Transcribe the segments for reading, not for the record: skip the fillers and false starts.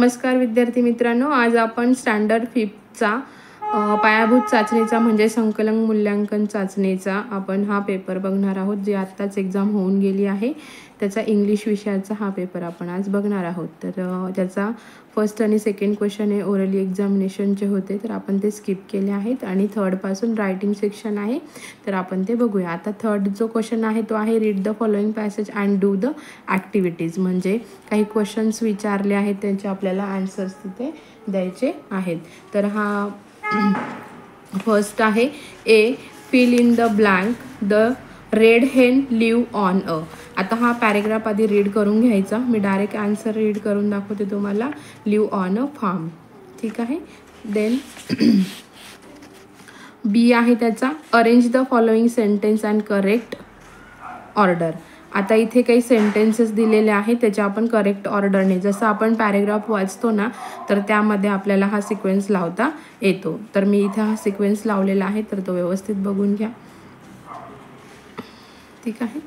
नमस्कार विद्यार्थी मित्रांनो, आज आपण स्टँडर्ड 5चा पायाभूत चाचणीचा म्हणजे संकलन मूल्यांकन चाचणीचा आपण हा पेपर बघणार आहोत, जे आत्ताच एक्झाम होऊन गेली आहे। त्याचा इंग्लिश विषयाचा हा पेपर आपण आज बघणार आहोत। तर त्याचा फर्स्ट आणि सेकंड क्वेश्चन हे ओरली एक्झामिनेशनचे होते, तर आपण ते स्किप केले आहेत आणि थर्ड पासून रायटिंग सेक्शन आहे, तर आपण ते बघूया। आता थर्ड जो क्वेश्चन आहे तो आहे read the following passage and do the activities, म्हणजे काही क्वेश्चन्स विचारले आहेत त्यांचे आपल्याला आन्सर्स तिथे द्यायचे आहेत। तर हा फर्स्ट आहे A, fill in the blank, the red hen live on a. आता हा पॅरेग्राफ आधी रीड करून घ्यायचा, मी डायरेक्ट आन्सर रीड करून दाखवते तुम्हाला। लिव्ह ऑन अ फार्म, ठीक आहे। देन बी आहे त्याचा arrange the following sentence and correct order. आता इथे काही सेंटेन्सेस दिलेले आहेत, त्याच्या आपण करेक्ट ऑर्डरने, जसं आपण पॅरेग्राफ वाचतो ना, तर त्यामध्ये आपल्याला हा सिक्वेन्स लावता येतो। तर मी इथे हा सिक्वेन्स लावलेला आहे, तर तो व्यवस्थित बघून घ्या, ठीक आहे।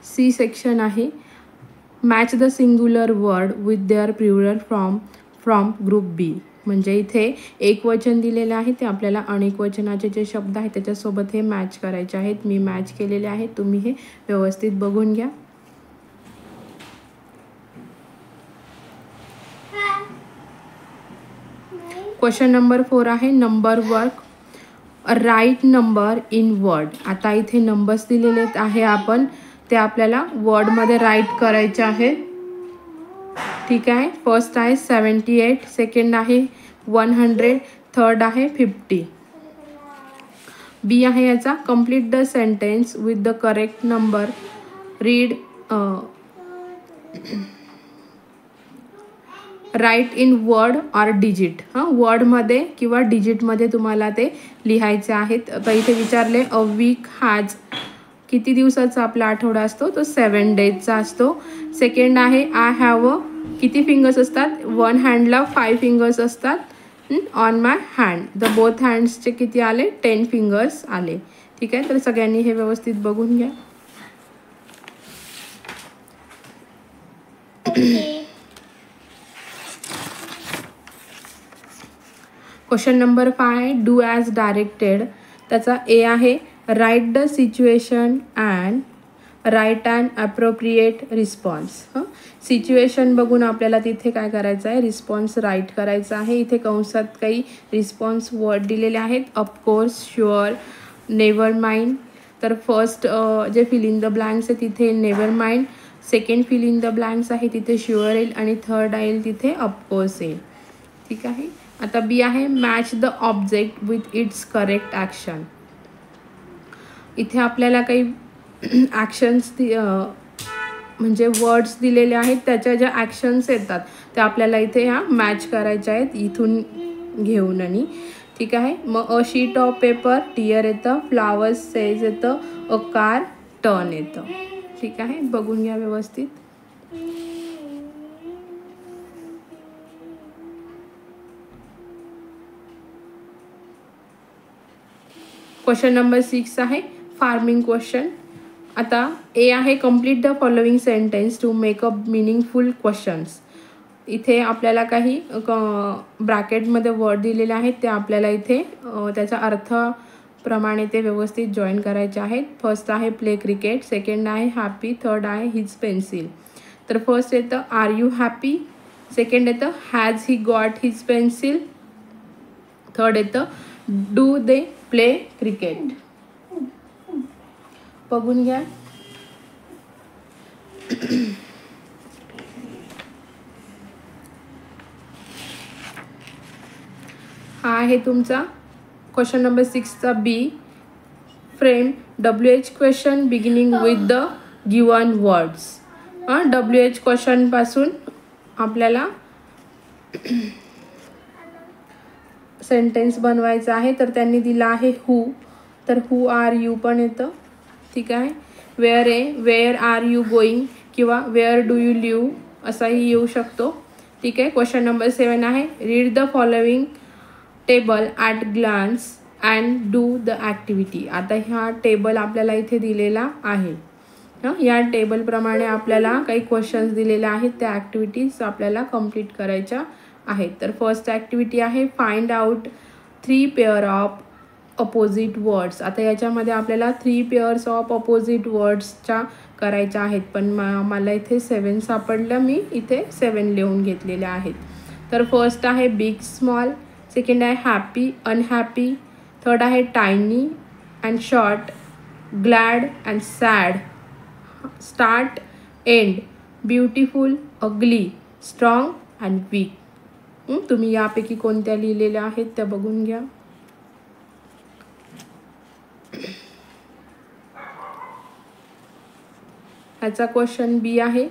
सी सेक्शन आहे match the singular word with their plural from group B, म्हणजे इथे एक वचन दिलेले आहे, ते आपल्याला अनेक वचनाचे जे शब्द आहेत त्याच्यासोबत हे मॅच करायचे आहेत। मी मॅच केलेले आहेत, तुम्ही हे व्यवस्थित बघून घ्या। क्वेश्चन नंबर 4 आहे number work, write number in word. आता इथे नंबर्स दिलेले आहे, आपण ते आपल्याला वर्डमध्ये राईट करायचे आहेत, ठीक आहे। फर्स्ट आहे 78, सेकंड आहे 100, थर्ड आहे 50। बी आहे याचा complete the sentence with the correct number, read write in word or digit. वर्डमध्ये किंवा डिजिटमध्ये तुम्हाला ते लिहायचे आहेत। आता इथे विचारले अ वीक हॅज, किती दिवसाचा आपला आठवडा असतो, तो 7 डेजचा असतो। सेकंड आहे आय हॅव अ, किती फिंगर्स असतात, वन हँडला 5 फिंगर्स असतात। On my hand, the both हँड्सचे किती आले, 10 फिंगर्स आले, ठीक आहे। तर सगळ्यांनी हे व्यवस्थित बघून घ्या। Question number 5 do as directed. त्याचा ए आहे write the situation and write and appropriate response. Situation बघून आपल्याला तिथे काय करायचं आहे, रिस्पॉन्स राईट करायचा आहे। इथे कंसात काही रिस्पॉन्स वर्ड दिलेले आहेत, ऑफकोर्स, शुअर, नेव्हर माइंड। तर फर्स्ट जे फिल इन द ब्लँक्स आहे तिथे never mind, second fill in the blanks आहे तिथे शुअर येईल आणि थर्ड येईल तिथे ऑफकोर्स येईल, ठीक आहे। आता बी आहे match the object with its correct action. इथे आपल्याला काही ॲक्शन्स म्हणजे वर्ड्स दिलेले आहेत, त्याच्या ज्या ॲक्शन्स येतात त्या आपल्याला इथे ह्या मॅच करायच्या आहेत, इथून घेऊन आणि, ठीक आहे। मग a sheet of paper, tear येतं, फ्लावर्स सेज येतं, अ कार टर्न येतं, ठीक आहे। बघून घ्या व्यवस्थित। क्वेश्चन नंबर 6 आहे फार्मिंग क्वेश्चन। आता ए आहे complete the following sentence to make up meaningful questions. इथे आपल्याला काही ब्रॅकेटमध्ये वर्ड दिलेले आहेत, ते आपल्याला इथे त्याचा अर्थप्रमाणे ते व्यवस्थित जॉईन करायचे आहेत। फर्स्ट आहे प्ले क्रिकेट, सेकंड आहे हॅपी, थर्ड आहे हिज पेन्सिल। तर फर्स्ट येतं आर यू हॅपी, सेकंड येतं has he got his pencil, third येतं डू दे प्ले क्रिकेट। बघून घ्या। हा आहे तुमचा क्वेश्चन नंबर 6चा B, frame WH question beginning with the given words. WH question पासून आपल्याला सेंटेन्स बनवायचा आहे, तर त्यांनी दिला आहे हू, तर हू आर यू पण येतं, ठीक आहे। वेअर आर यू गोईंग किंवा वेअर डू यू लिव्ह असाही येऊ शकतो, ठीक आहे। क्वेश्चन नंबर 7 आहे read the following table at glance and do the activity. आता हा टेबल आपल्याला इथे दिलेला आहे, या टेबलप्रमाणे आपल्याला काही क्वेश्चन्स दिलेले आहेत, त्या ॲक्टिव्हिटीज आपल्याला कंप्लीट करायच्या आहेत. तर फर्स्ट ॲक्टिव्हिटी आहे find out 3 pair of opposite words. आता याच्यामध्ये आपल्याला 3 पेअर्स ऑफ अपोजिट वर्ड्सच्या करायच्या आहेत, पण मला इथे 7 सापडलं, मी इथे 7 लिहून घेतलेल्या आहेत. तर फर्स्ट आहे बिग स्मॉल, सेकंड आहे हॅपी अनहॅपी, थर्ड आहे tiny and short, glad and sad, start end, beautiful ugly, strong and weak. तुम्ही यापैकी कोणत्या लिहिलेल्या आहेत त्या बघून घ्या. ह्याचा क्वेश्चन बी आहे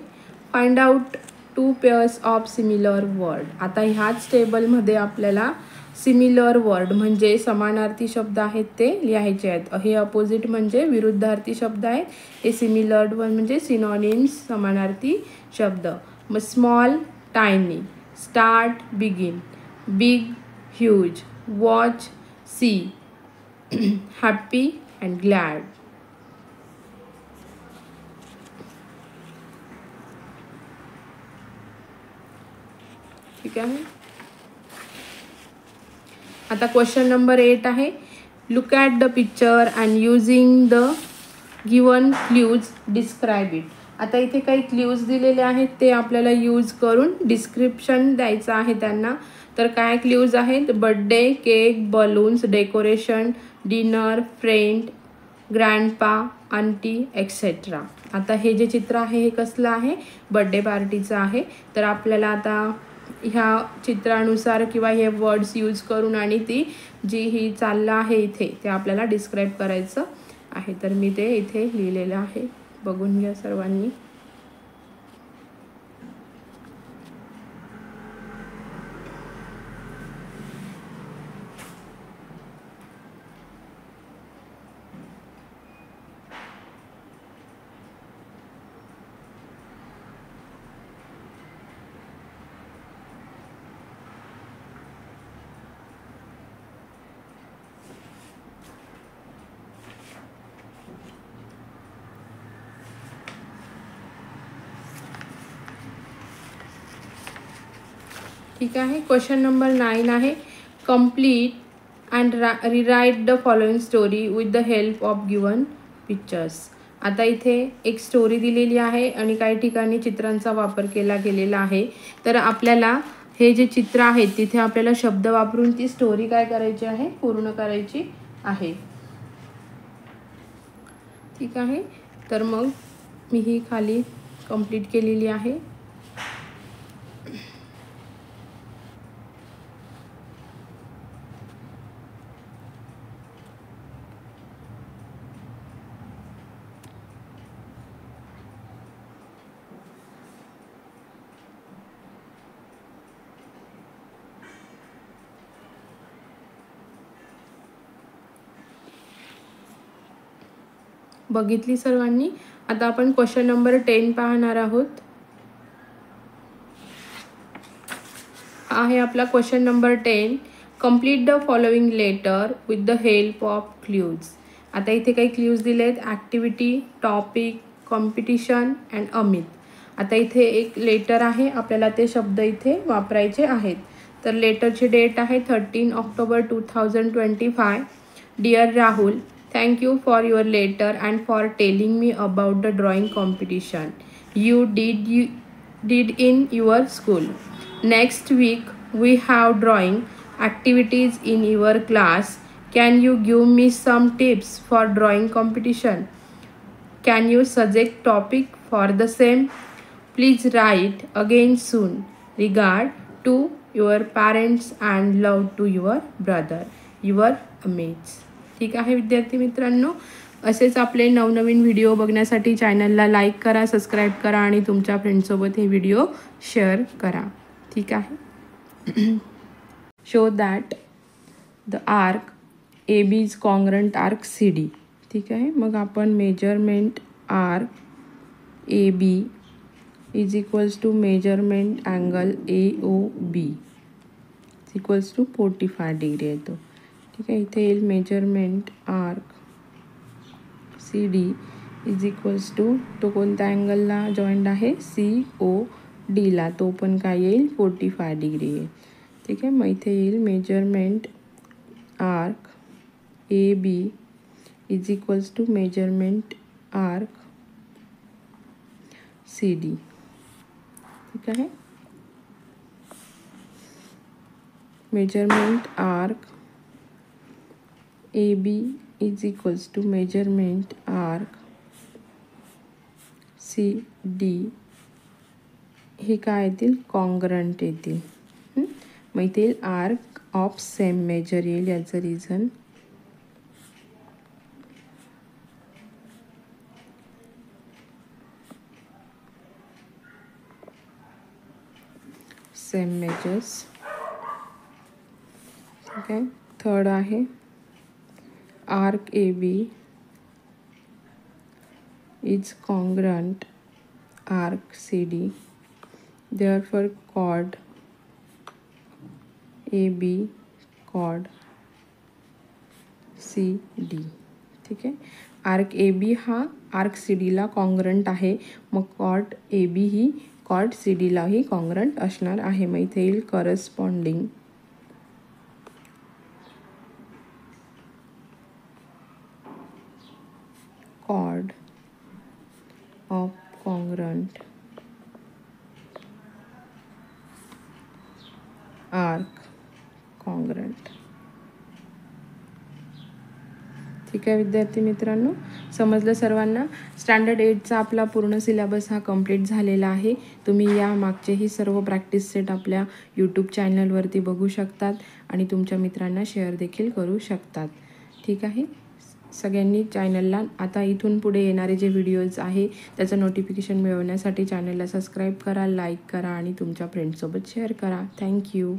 find out 2 pairs of similar word. आता ह्याच टेबलमध्ये आपल्याला सिमिलर वर्ड म्हणजे समानार्थी शब्द आहेत ते लिहायचे आहेत. हे अपोजिट म्हणजे विरुद्धार्थी शब्द आहेत, हे सिमिलर वर्ड म्हणजे सिनॉनिम्स समानार्थी शब्द. मग small tiny, start begin, big huge, watch see, happy and glad. ठीक आहे. आता क्वेश्चन नंबर 8 आहे look at the picture and using the given clues describe it. आता इथे काही क्ल्यूज दिलेले आहेत, ते आपल्याला यूज करून डिस्क्रिप्शन द्यायचं आहे त्यांना. तर काय क्ल्यूज आहेत, birthday, cake, balloons, decoration, dinner, friend, grandpa, aunty etcetera. आता हे जे चित्र आहे हे कसलं आहे, बर्थडे पार्टीचं आहे. तर आपल्याला आता ह्या चित्रानुसार किंवा हे वर्ड्स यूज करून आणि ती जी ही चाललं आहे इथे ते आपल्याला डिस्क्राईब करायचं आहे. तर मी ते इथे लिहिलेलं आहे, बघून घ्या सर्वांनी. ठीक आहे. क्वेश्चन नंबर 9 आहे complete and rewrite the following story with the help of given pictures. आता इथे एक स्टोरी दिलेली आहे आणि काही ठिकाणी चित्रांचा वापर केला गेलेला आहे. तर आपल्याला हे जे चित्र आहे तिथे आपल्याला शब्द वापरून ती स्टोरी काय करायची आहे, पूर्ण करायची आहे. ठीक आहे. तर मग मी ही खाली कंप्लीट केलेली आहे. बघितली सर्वांनी. आता आपण क्वेश्चन नंबर 10 पाहणार आहोत. आहे आपला question number 10 complete the following letter with the help of clues. आता इथे काही क्ल्यूज दिले आहेत, activity, topic, competition and Amit. आता इथे एक लेटर आहे, आपल्याला ते शब्द इथे वापरायचे आहेत. तर लेटरची डेट आहे 13 October 2025. Dear Rahul, thank you for your letter and for telling me about the drawing competition you did in your school. Next week we have drawing activities in your class. Can you give me some tips for drawing competition? Can you suggest topic for the same? Please write again soon. Regard to your parents and love to your brother. Your Amit. ठीक आहे विद्यार्थी मित्रांनो, असेच आपले नवनवीन video बघण्यासाठी चॅनलला like करा, सबस्क्राईब करा आणि तुमच्या फ्रेंड्ससोबत हे व्हिडिओ शेअर करा. ठीक आहे. Show that the arc A B is congruent arc C D. ठीक आहे. मग आपण measurement arc A B is equals to measurement angle A O B equals to 45 degree येतो. ठीक आहे. इथे येईल measurement arc C D is equals to तो कोणत्या अँगलला जॉईंट आहे CODला, तो पण काय येईल 45 डिग्री आहे. ठीक आहे. मग इथे येईल measurement arc AB is equals to measurement arc CD. ठीक आहे. Measurement arc AB is equals to measurement arc CD हे काय येतील, कॉन्ग्रंट येतील. मग इथे येईल आर्क ऑफ सेम मेजर येईल. याचं रिझन सेम मेजर्स. ठीक आहे. थर्ड आहे arc AB is congruent arc CD, therefore chord AB chord CD. ठीक आहे. आर्क AB हा आर्क CDला कॉन्ग्रंट आहे, मग कॉर्ड AB ही कॉर्ड CDलाही कॉन्ग्रंट असणार आहे. मग इथे येईल corresponding chord of congruent arc congruent. ठीक आहे विद्यार्थी मित्रांनो, समजलं सर्वांना. स्टँडर्ड 8चा आपला पूर्ण सिलेबस हा कंप्लीट झालेला आहे. तुम्ही या मागचेही सर्व प्रॅक्टिस सेट आपल्या यूट्यूब चॅनलवरती बघू शकतात आणि तुमच्या मित्रांना शेअर देखील करू शकतात. ठीक आहे. सगळ्यांनी चॅनलला आता इथून पुढे येणारे जे व्हिडिओज आहे त्याचं नोटिफिकेशन मिळवण्यासाठी चॅनलला सबस्क्राईब करा, लाईक करा आणि तुमच्या फ्रेंड्ससोबत शेअर करा. थँक्यू.